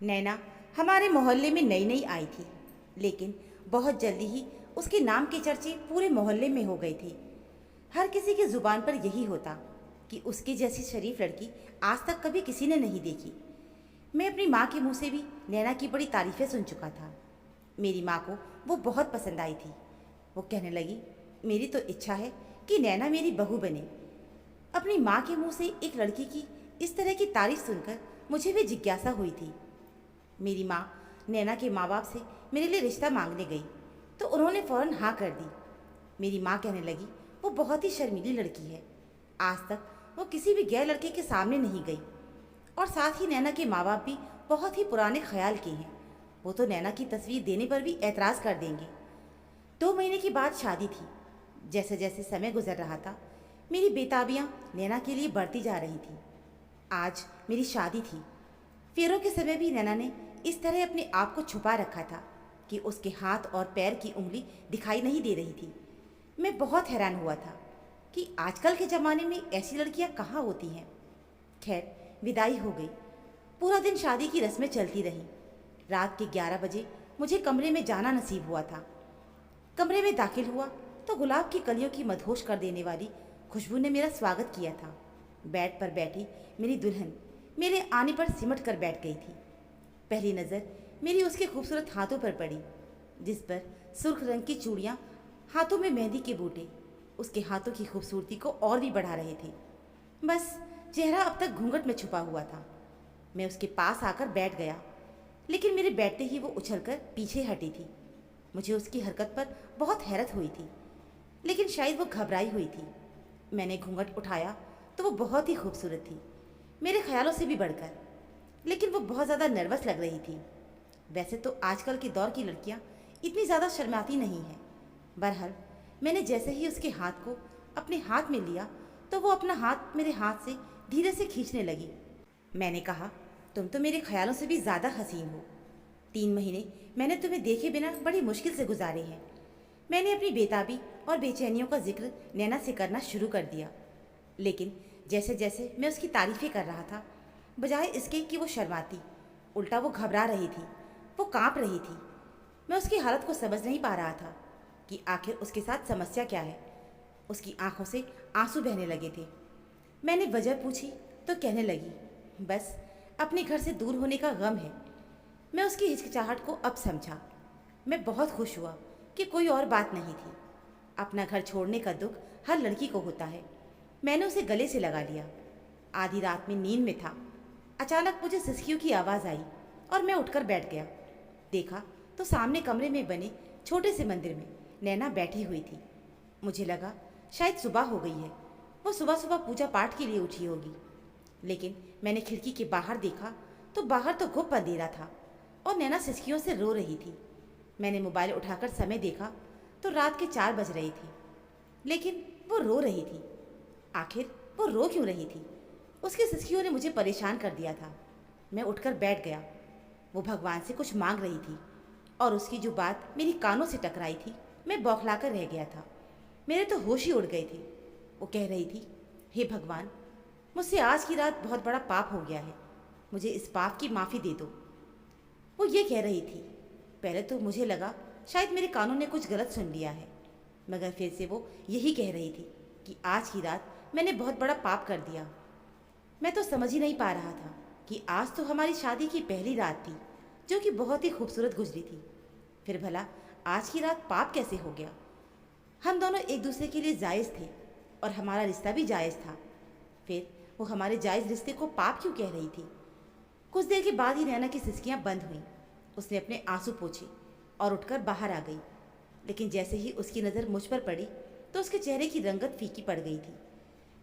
नैना हमारे मोहल्ले में नई नई आई थी, लेकिन बहुत जल्दी ही उसके नाम के चर्चे पूरे मोहल्ले में हो गए थे। हर किसी की जुबान पर यही होता कि उसकी जैसी शरीफ लड़की आज तक कभी किसी ने नहीं देखी। मैं अपनी माँ के मुंह से भी नैना की बड़ी तारीफें सुन चुका था। मेरी माँ को वो बहुत पसंद आई थी। वो कहने लगी, मेरी तो इच्छा है कि नैना मेरी बहू बने। अपनी माँ के मुंह से एक लड़की की इस तरह की तारीफ सुनकर मुझे भी जिज्ञासा हुई थी। मेरी माँ नैना के माँ बाप से मेरे लिए रिश्ता मांगने गई तो उन्होंने फ़ौरन हाँ कर दी। मेरी माँ कहने लगी, वो बहुत ही शर्मीली लड़की है, आज तक वो किसी भी गैर लड़के के सामने नहीं गई। और साथ ही नैना के माँ बाप भी बहुत ही पुराने ख्याल के हैं, वो तो नैना की तस्वीर देने पर भी एतराज़ कर देंगे। 2 महीने की बाद शादी थी। जैसे जैसे समय गुजर रहा था, मेरी बेताबियाँ नैना के लिए बढ़ती जा रही थी। आज मेरी शादी थी। फेरों के समय भी नैना ने इस तरह अपने आप को छुपा रखा था कि उसके हाथ और पैर की उंगली दिखाई नहीं दे रही थी। मैं बहुत हैरान हुआ था कि आजकल के ज़माने में ऐसी लड़कियां कहाँ होती हैं। खैर, विदाई हो गई। पूरा दिन शादी की रस्में चलती रहीं। रात के 11 बजे मुझे कमरे में जाना नसीब हुआ था। कमरे में दाखिल हुआ तो गुलाब की कलियों की मदहोश कर देने वाली खुशबू ने मेरा स्वागत किया था। बेड पर बैठी मेरी दुल्हन मेरे आने पर सिमट कर बैठ गई थी। पहली नज़र मेरी उसके खूबसूरत हाथों पर पड़ी, जिस पर सुर्ख रंग की चूड़ियाँ, हाथों में मेहंदी के बूटे उसके हाथों की खूबसूरती को और भी बढ़ा रहे थे। बस चेहरा अब तक घूंघट में छुपा हुआ था। मैं उसके पास आकर बैठ गया, लेकिन मेरे बैठते ही वो उछलकर पीछे हटी थी। मुझे उसकी हरकत पर बहुत हैरत हुई थी, लेकिन शायद वो घबराई हुई थी। मैंने घूंघट उठाया तो वो बहुत ही खूबसूरत थी, मेरे ख्यालों से भी बढ़कर, लेकिन वो बहुत ज़्यादा नर्वस लग रही थी। वैसे तो आजकल के दौर की लड़कियां इतनी ज़्यादा शर्माती नहीं हैं। बहरहाल, मैंने जैसे ही उसके हाथ को अपने हाथ में लिया तो वो अपना हाथ मेरे हाथ से धीरे से खींचने लगी। मैंने कहा, तुम तो मेरे ख्यालों से भी ज़्यादा हसीन हो। 3 महीने मैंने तुम्हें देखे बिना बड़ी मुश्किल से गुजारे हैं। मैंने अपनी बेताबी और बेचैनियों का जिक्र नैना से करना शुरू कर दिया, लेकिन जैसे जैसे मैं उसकी तारीफ़ें कर रहा था, बजाय इसके कि वो शर्माती, उल्टा वो घबरा रही थी, वो कांप रही थी। मैं उसकी हालत को समझ नहीं पा रहा था कि आखिर उसके साथ समस्या क्या है। उसकी आंखों से आंसू बहने लगे थे। मैंने वजह पूछी तो कहने लगी, बस अपने घर से दूर होने का गम है। मैं उसकी हिचकिचाहट को अब समझा। मैं बहुत खुश हुआ कि कोई और बात नहीं थी। अपना घर छोड़ने का दुख हर लड़की को होता है। मैंने उसे गले से लगा लिया। आधी रात में नींद में था, अचानक मुझे सिसकियों की आवाज़ आई और मैं उठकर बैठ गया। देखा तो सामने कमरे में बने छोटे से मंदिर में नैना बैठी हुई थी। मुझे लगा शायद सुबह हो गई है, वो सुबह सुबह पूजा पाठ के लिए उठी होगी। लेकिन मैंने खिड़की के बाहर देखा तो बाहर तो घुप अंधेरा था और नैना सिसकियों से रो रही थी। मैंने मोबाइल उठाकर समय देखा तो रात के 4 बज रहे थे, लेकिन वो रो रही थी। आखिर वो रो क्यों रही थी? उसकी सिसकियों ने मुझे परेशान कर दिया था। मैं उठकर बैठ गया। वो भगवान से कुछ मांग रही थी और उसकी जो बात मेरी कानों से टकराई थी, मैं बौखलाकर रह गया था। मेरे तो होश ही उड़ गए थे। वो कह रही थी, हे भगवान, मुझसे आज की रात बहुत बड़ा पाप हो गया है, मुझे इस पाप की माफ़ी दे दो। वो ये कह रही थी। पहले तो मुझे लगा शायद मेरे कानों ने कुछ गलत सुन लिया है, मगर फिर से वो यही कह रही थी कि आज की रात मैंने बहुत बड़ा पाप कर दिया। मैं तो समझ ही नहीं पा रहा था कि आज तो हमारी शादी की पहली रात थी, जो कि बहुत ही खूबसूरत गुजरी थी। फिर भला आज की रात पाप कैसे हो गया? हम दोनों एक दूसरे के लिए जायज़ थे और हमारा रिश्ता भी जायज़ था। फिर वो हमारे जायज़ रिश्ते को पाप क्यों कह रही थी? कुछ देर के बाद ही नैना की सिसकियाँ बंद हुईं। उसने अपने आंसू पोंछे और उठकर बाहर आ गई, लेकिन जैसे ही उसकी नज़र मुझ पर पड़ी तो उसके चेहरे की रंगत फीकी पड़ गई थी।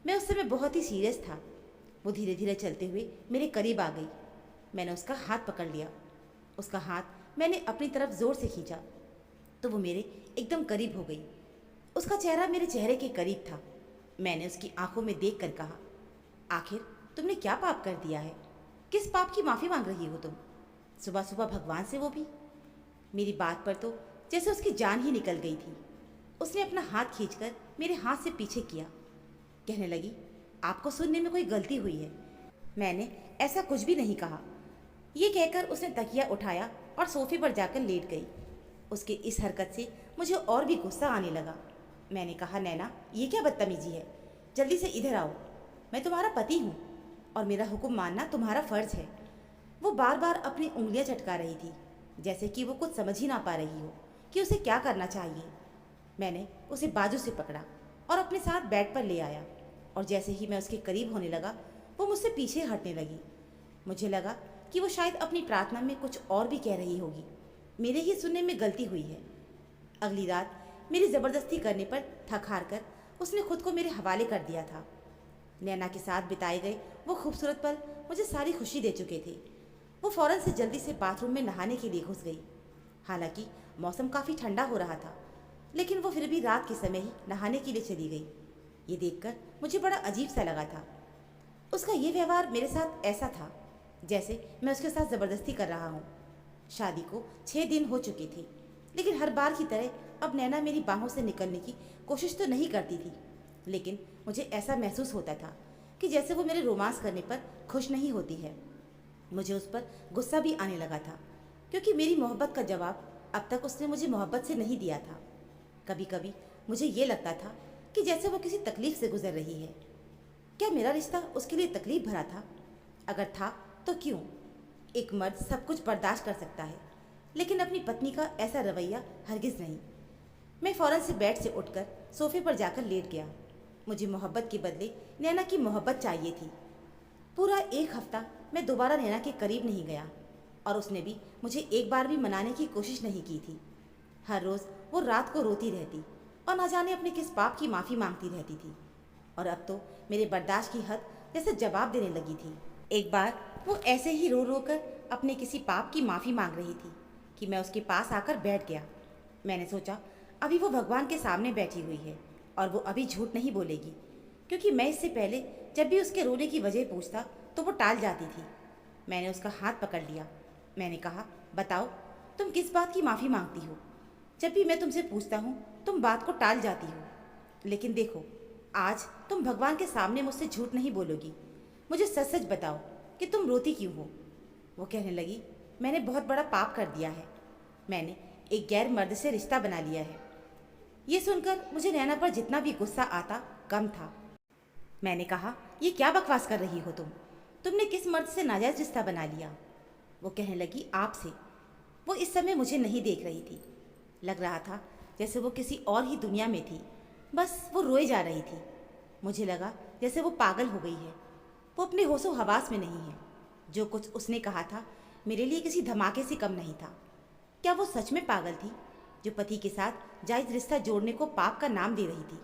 मैं उस समय बहुत ही सीरियस था। वो धीरे धीरे चलते हुए मेरे करीब आ गई। मैंने उसका हाथ पकड़ लिया। उसका हाथ मैंने अपनी तरफ ज़ोर से खींचा तो वो मेरे एकदम करीब हो गई। उसका चेहरा मेरे चेहरे के करीब था। मैंने उसकी आंखों में देख कर कहा, आखिर तुमने क्या पाप कर दिया है? किस पाप की माफ़ी मांग रही हो तुम? सुबह सुबह भगवान से, वो भी। मेरी बात पर तो जैसे उसकी जान ही निकल गई थी। उसने अपना हाथ खींचकर मेरे हाथ से पीछे किया। कहने लगी, आपको सुनने में कोई गलती हुई है, मैंने ऐसा कुछ भी नहीं कहा। ये कहकर उसने तकिया उठाया और सोफे पर जाकर लेट गई। उसके इस हरकत से मुझे और भी गुस्सा आने लगा। मैंने कहा, नैना, ये क्या बदतमीजी है? जल्दी से इधर आओ। मैं तुम्हारा पति हूँ और मेरा हुक्म मानना तुम्हारा फर्ज है। वो बार बार अपनी उंगलियां चटका रही थी, जैसे कि वो कुछ समझ ही ना पा रही हो कि उसे क्या करना चाहिए। मैंने उसे बाजू से पकड़ा और अपने साथ बेड पर ले आया, और जैसे ही मैं उसके करीब होने लगा वो मुझसे पीछे हटने लगी। मुझे लगा कि वो शायद अपनी प्रार्थना में कुछ और भी कह रही होगी। मेरे ही सुनने में गलती हुई है। अगली रात मेरी ज़बरदस्ती करने पर थक हार कर उसने खुद को मेरे हवाले कर दिया था। नैना के साथ बिताए गए वो खूबसूरत पल मुझे सारी खुशी दे चुके थे। वो फौरन से जल्दी से बाथरूम में नहाने के लिए घुस गई। हालांकि मौसम काफ़ी ठंडा हो रहा था, लेकिन वो फिर भी रात के समय ही नहाने के लिए चली गई। ये देखकर मुझे बड़ा अजीब सा लगा था। उसका ये व्यवहार मेरे साथ ऐसा था जैसे मैं उसके साथ ज़बरदस्ती कर रहा हूँ। शादी को 6 दिन हो चुके थे, लेकिन हर बार की तरह अब नैना मेरी बाहों से निकलने की कोशिश तो नहीं करती थी, लेकिन मुझे ऐसा महसूस होता था कि जैसे वो मेरे रोमांस करने पर खुश नहीं होती है। मुझे उस पर गुस्सा भी आने लगा था, क्योंकि मेरी मोहब्बत का जवाब अब तक उसने मुझे मोहब्बत से नहीं दिया था। कभी कभी मुझे ये लगता था कि जैसे वो किसी तकलीफ से गुजर रही है। क्या मेरा रिश्ता उसके लिए तकलीफ भरा था? अगर था तो क्यों? एक मर्द सब कुछ बर्दाश्त कर सकता है, लेकिन अपनी पत्नी का ऐसा रवैया हरगिज़ नहीं। मैं फ़ौरन से बेड से उठकर सोफे पर जाकर लेट गया। मुझे मोहब्बत के बदले नैना की मोहब्बत चाहिए थी। पूरा 1 हफ्ता मैं दोबारा नैना के करीब नहीं गया, और उसने भी मुझे एक बार भी मनाने की कोशिश नहीं की थी। हर रोज़ वो रात को रोती रहती और न जाने अपने किस पाप की माफ़ी मांगती रहती थी, और अब तो मेरे बर्दाश्त की हद जैसे जवाब देने लगी थी। एक बार वो ऐसे ही रो रो कर अपने किसी पाप की माफ़ी मांग रही थी कि मैं उसके पास आकर बैठ गया। मैंने सोचा, अभी वो भगवान के सामने बैठी हुई है और वो अभी झूठ नहीं बोलेगी, क्योंकि मैं इससे पहले जब भी उसके रोने की वजह पूछता तो वो टाल जाती थी। मैंने उसका हाथ पकड़ लिया। मैंने कहा, बताओ, तुम किस बात की माफ़ी मांगती हो? जब भी मैं तुमसे पूछता हूँ तुम बात को टाल जाती हो, लेकिन देखो, आज तुम भगवान के सामने मुझसे झूठ नहीं बोलोगी। मुझे सच सच बताओ कि तुम रोती क्यों हो? वो कहने लगी, मैंने बहुत बड़ा पाप कर दिया है। मैंने एक गैर मर्द से रिश्ता बना लिया है। ये सुनकर मुझे नैना पर जितना भी गुस्सा आता कम था। मैंने कहा, ये क्या बकवास कर रही हो तुम? तुमने किस मर्द से नाजायज़ रिश्ता बना लिया? वो कहने लगी, आपसे। वो इस समय मुझे नहीं देख रही थी। लग रहा था जैसे वो किसी और ही दुनिया में थी। बस वो रोए जा रही थी। मुझे लगा जैसे वो पागल हो गई है। वो अपने होशो हवास में नहीं है। जो कुछ उसने कहा था मेरे लिए किसी धमाके से कम नहीं था। क्या वो सच में पागल थी, जो पति के साथ जायज़ रिश्ता जोड़ने को पाप का नाम दे रही थी?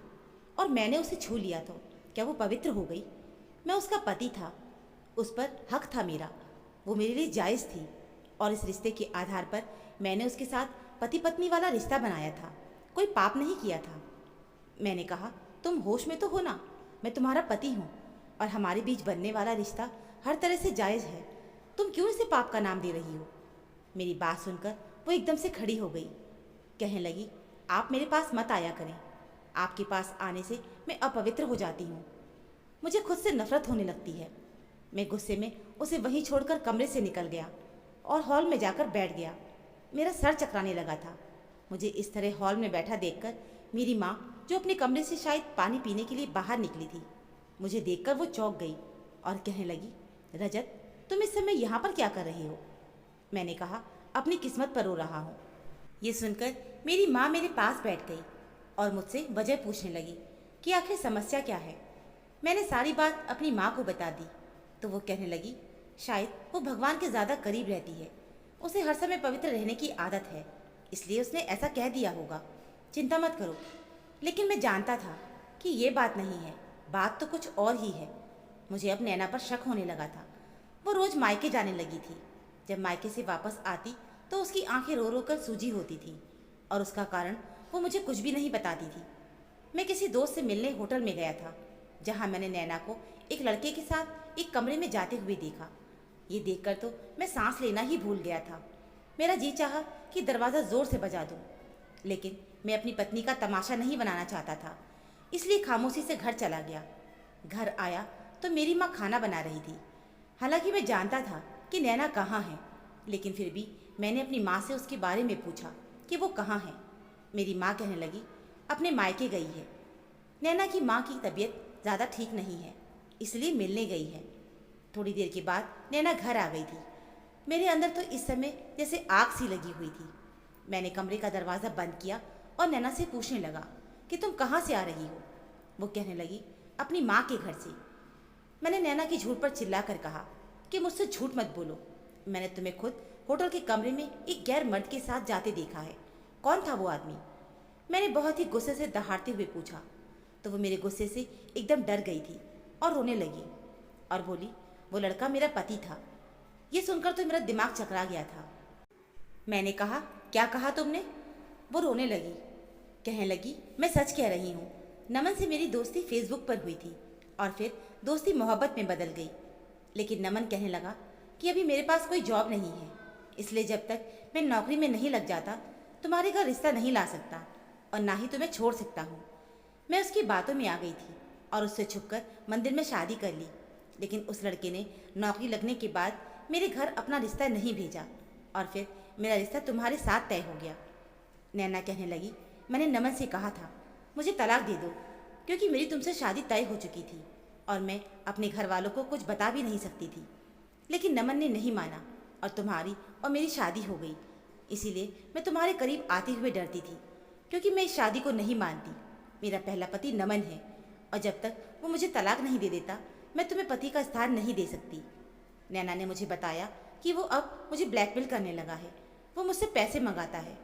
और मैंने उसे छू लिया तो क्या वो पवित्र हो गई? मैं उसका पति था, उस पर हक था मेरा। वो मेरे लिए जायज़ थी, और इस रिश्ते के आधार पर मैंने उसके साथ पति पत्नी वाला रिश्ता बनाया था, कोई पाप नहीं किया था। मैंने कहा, तुम होश में तो हो ना? मैं तुम्हारा पति हूँ और हमारे बीच बनने वाला रिश्ता हर तरह से जायज़ है। तुम क्यों इसे पाप का नाम दे रही हो? मेरी बात सुनकर वो एकदम से खड़ी हो गई। कहने लगी, आप मेरे पास मत आया करें। आपके पास आने से मैं अपवित्र हो जाती हूँ। मुझे खुद से नफरत होने लगती है। मैं गुस्से में उसे वहीं छोड़कर कमरे से निकल गया और हॉल में जाकर बैठ गया। मेरा सर चकराने लगा था। मुझे इस तरह हॉल में बैठा देखकर मेरी माँ, जो अपने कमरे से शायद पानी पीने के लिए बाहर निकली थी, मुझे देखकर वो चौंक गई और कहने लगी, रजत, तुम इस समय यहाँ पर क्या कर रही हो? मैंने कहा, अपनी किस्मत पर रो रहा हूँ। ये सुनकर मेरी माँ मेरे पास बैठ गई और मुझसे वजह पूछने लगी कि आखिर समस्या क्या है। मैंने सारी बात अपनी माँ को बता दी तो वो कहने लगी, शायद वो भगवान के ज़्यादा करीब रहती है, उसे हर समय पवित्र रहने की आदत है, इसलिए उसने ऐसा कह दिया होगा। चिंता मत करो। लेकिन मैं जानता था कि ये बात नहीं है, बात तो कुछ और ही है। मुझे अब नैना पर शक होने लगा था। वो रोज़ मायके जाने लगी थी। जब मायके से वापस आती तो उसकी आंखें रो रो कर सूजी होती थी, और उसका कारण वो मुझे कुछ भी नहीं बताती थी। मैं किसी दोस्त से मिलने होटल में गया था, जहाँ मैंने नैना को एक लड़के के साथ एक कमरे में जाते हुए देखा। ये देखकर तो मैं सांस लेना ही भूल गया था। मेरा जी चाहा कि दरवाज़ा ज़ोर से बजा दूँ, लेकिन मैं अपनी पत्नी का तमाशा नहीं बनाना चाहता था, इसलिए खामोशी से घर चला गया। घर आया तो मेरी माँ खाना बना रही थी। हालांकि मैं जानता था कि नैना कहाँ है, लेकिन फिर भी मैंने अपनी माँ से उसके बारे में पूछा कि वो कहाँ है। मेरी माँ कहने लगी अपने मायके गई है। नैना की माँ की तबीयत ज़्यादा ठीक नहीं है, इसलिए मिलने गई है। थोड़ी देर के बाद नैना घर आ गई थी। मेरे अंदर तो इस समय जैसे आग सी लगी हुई थी। मैंने कमरे का दरवाज़ा बंद किया और नैना से पूछने लगा कि तुम कहाँ से आ रही हो। वो कहने लगी अपनी माँ के घर से। मैंने नैना की झूठ पर चिल्ला कर कहा कि मुझसे झूठ मत बोलो, मैंने तुम्हें खुद होटल के कमरे में एक गैर मर्द के साथ जाते देखा है। कौन था वो आदमी? मैंने बहुत ही गुस्से से दहाड़ते हुए पूछा तो वो मेरे गुस्से से एकदम डर गई थी और रोने लगी और बोली वो लड़का मेरा पति था। ये सुनकर तो मेरा दिमाग चकरा गया था। मैंने कहा क्या कहा तुमने? वो रोने लगी, कहने लगी मैं सच कह रही हूँ। नमन से मेरी दोस्ती फेसबुक पर हुई थी और फिर दोस्ती मोहब्बत में बदल गई। लेकिन नमन कहने लगा कि अभी मेरे पास कोई जॉब नहीं है, इसलिए जब तक मैं नौकरी में नहीं लग जाता तुम्हारे घर रिश्ता नहीं ला सकता और ना ही तुम्हें छोड़ सकता हूँ। मैं उसकी बातों में आ गई थी और उससे छुपकर मंदिर में शादी कर ली। लेकिन उस लड़के ने नौकरी लगने के बाद मेरे घर अपना रिश्ता नहीं भेजा और फिर मेरा रिश्ता तुम्हारे साथ तय हो गया। नैना कहने लगी मैंने नमन से कहा था मुझे तलाक दे दो, क्योंकि मेरी तुमसे शादी तय हो चुकी थी और मैं अपने घर वालों को कुछ बता भी नहीं सकती थी। लेकिन नमन ने नहीं माना और तुम्हारी और मेरी शादी हो गई। इसीलिए मैं तुम्हारे करीब आते हुए डरती थी, क्योंकि मैं इस शादी को नहीं मानती। मेरा पहला पति नमन है और जब तक वो मुझे तलाक नहीं दे देता मैं तुम्हें पति का स्थान नहीं दे सकती। नैना ने मुझे बताया कि वो अब मुझे ब्लैकमेल करने लगा है। वो मुझसे पैसे मंगाता है,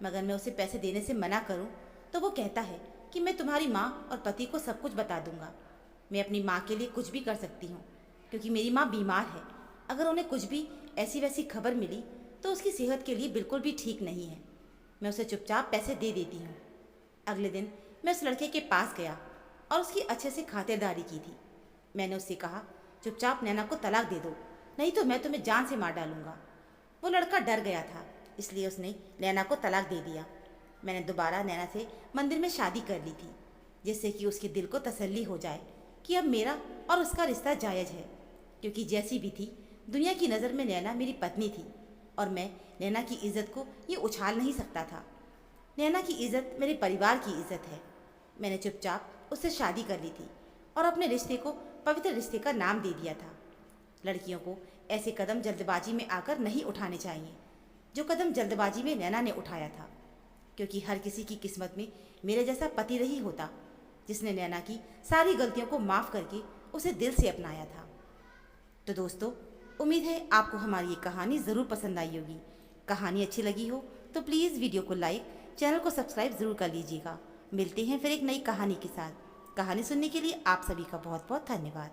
मगर मैं उसे पैसे देने से मना करूं तो वो कहता है कि मैं तुम्हारी माँ और पति को सब कुछ बता दूंगा। मैं अपनी माँ के लिए कुछ भी कर सकती हूँ, क्योंकि मेरी माँ बीमार है। अगर उन्हें कुछ भी ऐसी वैसी खबर मिली तो उसकी सेहत के लिए बिल्कुल भी ठीक नहीं है। मैं उसे चुपचाप पैसे दे देती हूँ। अगले दिन मैं उस लड़के के पास गया और उसकी अच्छे से खातिरदारी की थी। मैंने उससे कहा चुपचाप नैना को तलाक दे दो, नहीं तो मैं तुम्हें जान से मार डालूंगा। वो लड़का डर गया था, इसलिए उसने नैना को तलाक दे दिया। मैंने दोबारा नैना से मंदिर में शादी कर ली थी, जिससे कि उसके दिल को तसल्ली हो जाए कि अब मेरा और उसका रिश्ता जायज़ है। क्योंकि जैसी भी थी दुनिया की नज़र में नैना मेरी पत्नी थी और मैं नैना की इज़्ज़त को ये उछाल नहीं सकता था। नैना की इज़्ज़त मेरे परिवार की इज़्ज़त है। मैंने चुपचाप उससे शादी कर ली थी और अपने रिश्ते को पवित्र रिश्ते का नाम दे दिया था। लड़कियों को ऐसे कदम जल्दबाजी में आकर नहीं उठाने चाहिए, जो कदम जल्दबाजी में नैना ने उठाया था। क्योंकि हर किसी की किस्मत में मेरे जैसा पति नहीं होता, जिसने नैना की सारी गलतियों को माफ़ करके उसे दिल से अपनाया था। तो दोस्तों, उम्मीद है आपको हमारी ये कहानी ज़रूर पसंद आई होगी। कहानी अच्छी लगी हो तो प्लीज़ वीडियो को लाइक, चैनल को सब्सक्राइब ज़रूर कर लीजिएगा। मिलते हैं फिर एक नई कहानी के साथ। कहानी सुनने के लिए आप सभी का बहुत बहुत धन्यवाद।